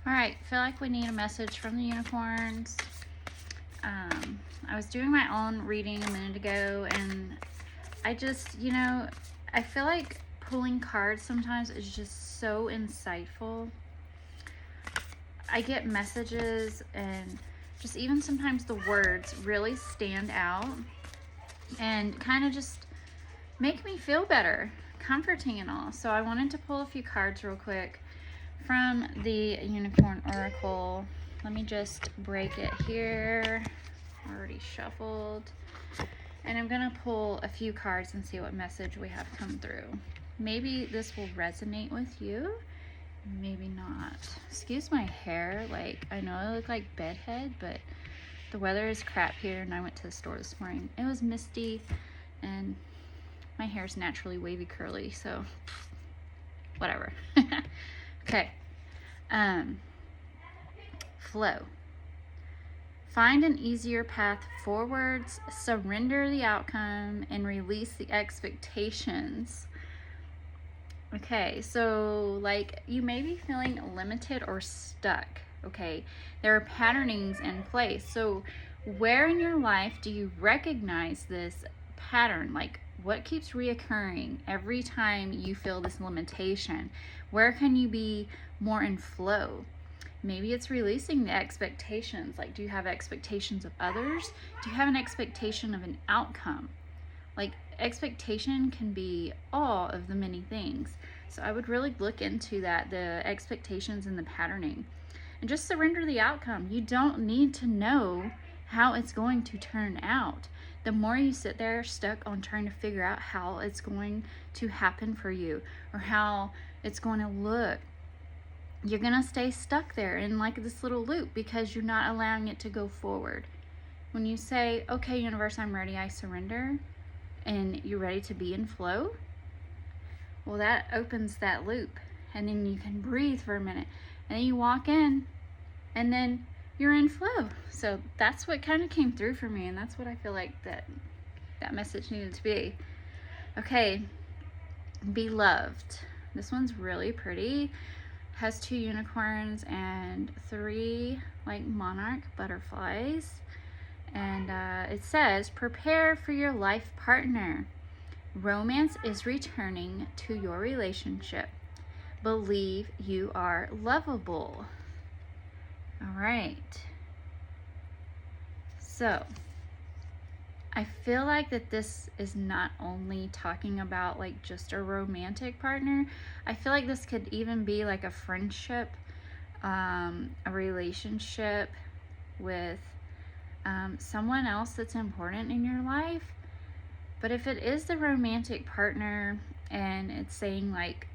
All right, feel like we need a message from the unicorns. I was doing my own reading a minute ago, and I just, I feel like pulling cards sometimes is just so insightful. I get messages, and just even sometimes the words really stand out and kind of just make me feel better, comforting and all. So I wanted to pull a few cards real quick from the Unicorn Oracle. Let me just break it here. Already shuffled. And I'm going to pull a few cards and see what message we have come through. Maybe this will resonate with you. Maybe not. Excuse my hair. Like, I know I look like bedhead, but the weather is crap here, and I went to the store this morning. It was misty, and my hair's naturally wavy curly, so whatever. Okay. Flow. Find an easier path forwards, surrender the outcome, and release the expectations. Okay, so like you may be feeling limited or stuck, okay? There are patternings in place. So where in your life do you recognize this pattern? Like what keeps reoccurring every time you feel this limitation? Where can you be more in flow? Maybe it's releasing the expectations. Like, do you have expectations of others? Do you have an expectation of an outcome? Like, expectation can be all of the many things. So I would really look into that, the expectations and the patterning, and just surrender the outcome. You don't need to know how it's going to turn out. The more you sit there stuck on trying to figure out how it's going to happen for you or how it's going to look, you're going to stay stuck there in like this little loop because you're not allowing it to go forward. When you say, okay, universe, I'm ready, I surrender, and you're ready to be in flow, well, that opens that loop. And then you can breathe for a minute. And then you walk in, and then you're in flow. So that's what kind of came through for me, and that's what I feel like that message needed to be. Okay, be loved. This one's really pretty. Has 2 unicorns and 3 like monarch butterflies. And it says, prepare for your life partner. Romance is returning to your relationship. Believe you are lovable. All right. So I feel like that this is not only talking about like just a romantic partner. I feel like this could even be like a friendship, a relationship with someone else that's important in your life. But if it is the romantic partner and it's saying like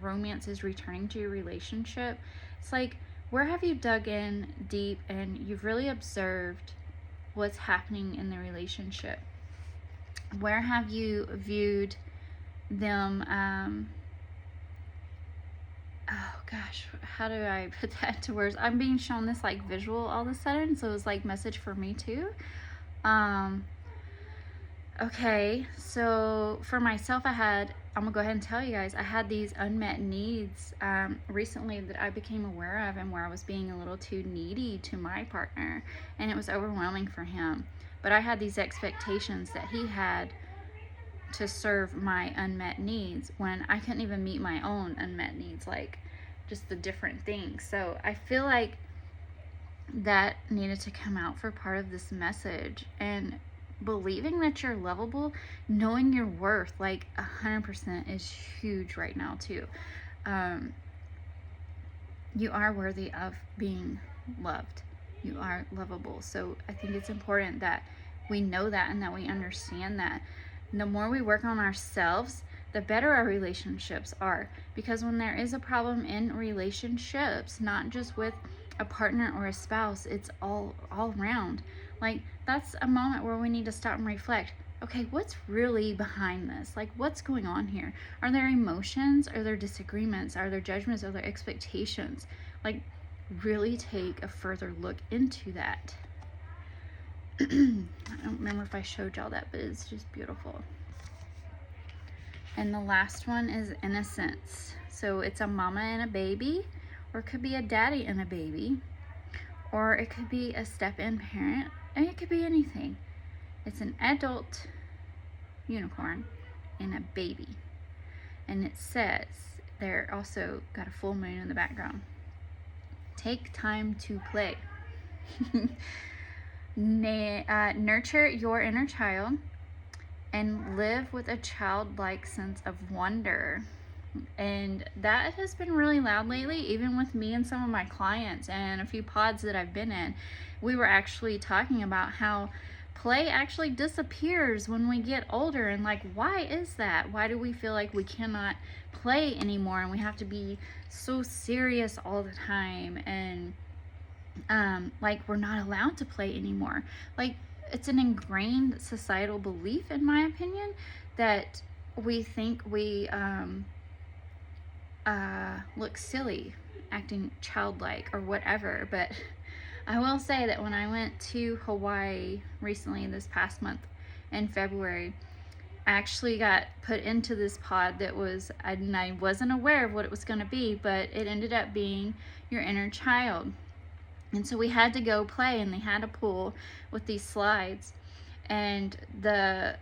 romance is returning to your relationship, it's like, where have you dug in deep and you've really observed what's happening in the relationship? Where have you viewed them? Oh gosh, how do I put that into words? I'm being shown this like visual all of a sudden, so it was like message for me too. Okay, so for myself, I'm gonna go ahead and tell you guys, I had these unmet needs recently that I became aware of, and where I was being a little too needy to my partner, and it was overwhelming for him. But I had these expectations that he had to serve my unmet needs when I couldn't even meet my own unmet needs, like just the different things. So I feel like that needed to come out for part of this message, and believing that you're lovable, knowing your worth like 100% is huge right now too. You are worthy of being loved. You are lovable. So I think it's important that we know that and that we understand that. And the more we work on ourselves, the better our relationships are. Because when there is a problem in relationships, not just with a partner or a spouse, it's all around. Like, that's a moment where we need to stop and reflect. Okay, what's really behind this? Like, what's going on here? Are there emotions? Are there disagreements? Are there judgments? Are there expectations? Like, really take a further look into that. I don't remember if I showed y'all that, but it's just beautiful. And the last one is innocence. So it's a mama and a baby or it could be a daddy and a baby, or it could be a step-in parent, and it could be anything. It's an adult unicorn and a baby. And it says, they're also got a full moon in the background. Take time to play. Nurture your inner child and live with a childlike sense of wonder. And that has been really loud lately, even with me and some of my clients and a few pods that I've been in. We were actually talking about how play actually disappears when we get older, and like, why is that? Why do we feel like we cannot play anymore and we have to be so serious all the time, and like we're not allowed to play anymore? Like, it's an ingrained societal belief, in my opinion, that we think we look silly acting childlike or whatever. But I will say that when I went to Hawaii recently, this past month in February, I actually got put into this pod that was, and I wasn't aware of what it was going to be, but it ended up being your inner child. And so we had to go play, and they had a pool with these slides, and the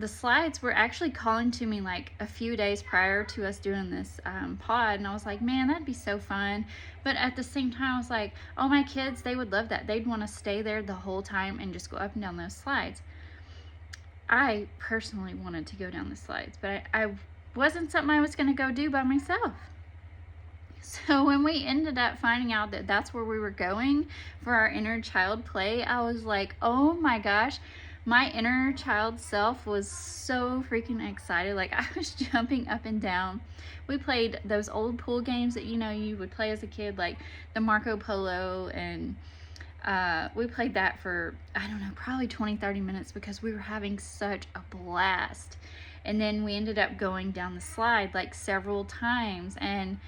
slides were actually calling to me like a few days prior to us doing this pod, and I was like, man, that'd be so fun. But at the same time, I was like, oh, my kids, they would love that. They'd want to stay there the whole time and just go up and down those slides. I personally wanted to go down the slides, but I wasn't something I was going to go do by myself. So when we ended up finding out that that's where we were going for our inner child play, I was like, oh my gosh, my inner child self was so freaking excited. Like, I was jumping up and down. We played those old pool games that, you know, you would play as a kid, like the Marco Polo, and we played that for, I don't know, probably 20-30 minutes because we were having such a blast. And then we ended up going down the slide like several times, and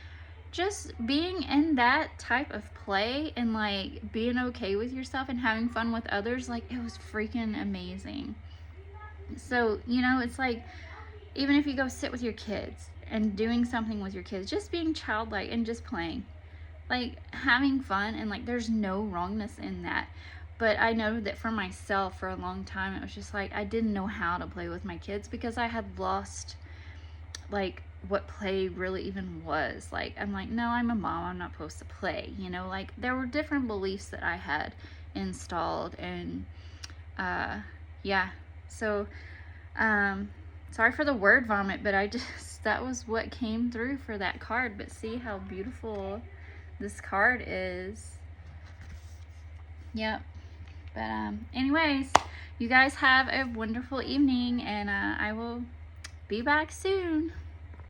just being in that type of play and like being okay with yourself and having fun with others, like, it was freaking amazing. So, you know, it's like, even if you go sit with your kids and doing something with your kids, just being childlike and just playing, like having fun, and like there's no wrongness in that. But I know that for myself, for a long time, it was just like I didn't know how to play with my kids because I had lost like what play really even was. Like, I'm like, no, I'm a mom, I'm not supposed to play, you know. Like, there were different beliefs that I had installed, and yeah. So sorry for the word vomit, but I just, that was what came through for that card. But see how beautiful this card is. Yep. But anyways, you guys have a wonderful evening, and I will be back soon.